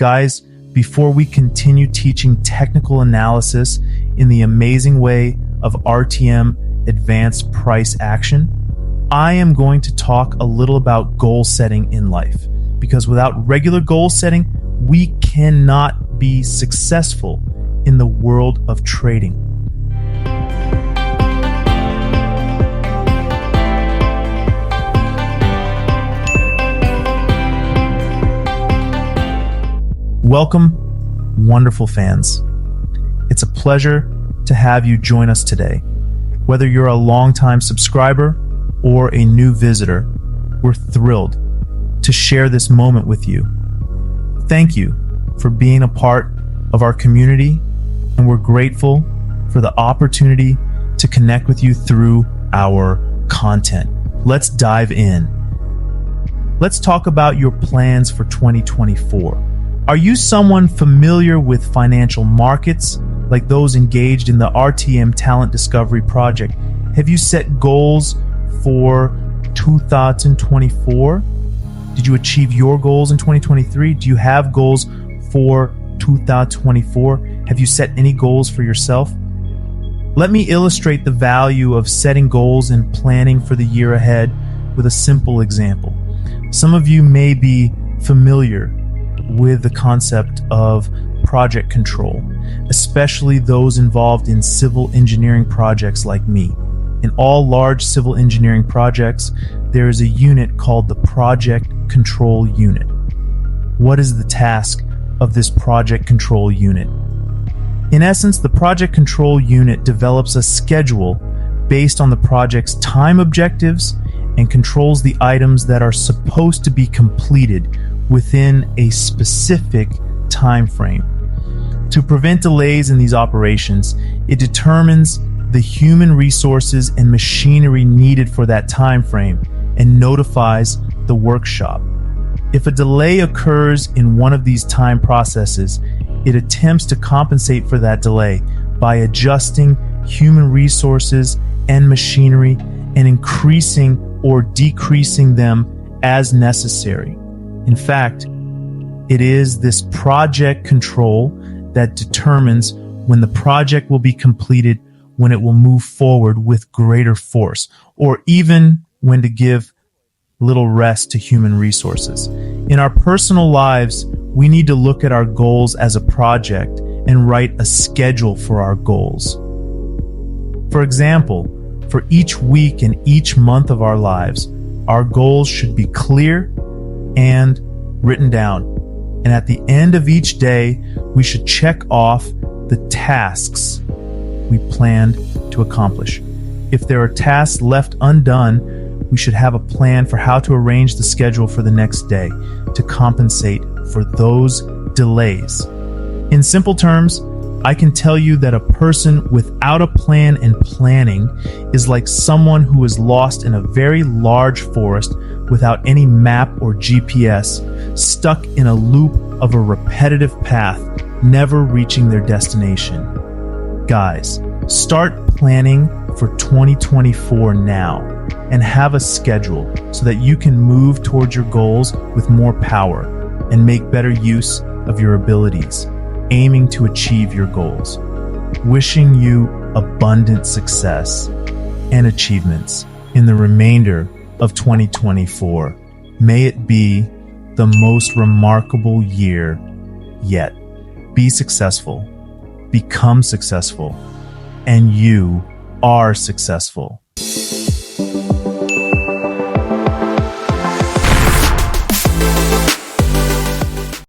Guys, before we continue teaching technical analysis in the amazing way of RTM Advanced Price Action, I am going to talk a little about goal setting in life, because without regular goal setting, we cannot be successful in the world of trading. Welcome, wonderful fans. It's a pleasure to have you join us today. Whether you're a longtime subscriber or a new visitor, we're thrilled to share this moment with you. Thank you for being a part of our community, and we're grateful for the opportunity to connect with you through our content. Let's dive in. Let's talk about your plans for 2024. Are you someone familiar with financial markets, like those engaged in the RTM Talent Discovery Project? Have you set goals for 2024? Did you achieve your goals in 2023? Do you have goals for 2024? Have you set any goals for yourself? Let me illustrate the value of setting goals and planning for the year ahead with a simple example. Some of you may be familiar with the concept of project control, especially those involved in civil engineering projects like me. In all large civil engineering projects, there is a unit called the Project Control Unit. What is the task of this Project Control Unit? In essence, the Project Control Unit develops a schedule based on the project's time objectives and controls the items that are supposed to be completed within a specific time frame. To prevent delays in these operations, it determines the human resources and machinery needed for that time frame and notifies the workshop. If a delay occurs in one of these time processes, it attempts to compensate for that delay by adjusting human resources and machinery and increasing or decreasing them as necessary. In fact, it is this project control that determines when the project will be completed, when it will move forward with greater force, or even when to give little rest to human resources. In our personal lives, we need to look at our goals as a project and write a schedule for our goals. For example, for each week and each month of our lives, our goals should be clear and written down. And at the end of each day, we should check off the tasks we planned to accomplish. If there are tasks left undone, we should have a plan for how to arrange the schedule for the next day to compensate for those delays. In simple terms, I can tell you that a person without a plan and planning is like someone who is lost in a very large forest without any map or GPS, stuck in a loop of a repetitive path, never reaching their destination. Guys, start planning for 2024 now and have a schedule so that you can move towards your goals with more power and make better use of your abilities, aiming to achieve your goals. Wishing you abundant success and achievements in the remainder of 2024. May it be the most remarkable year yet. Be successful, become successful, and you are successful.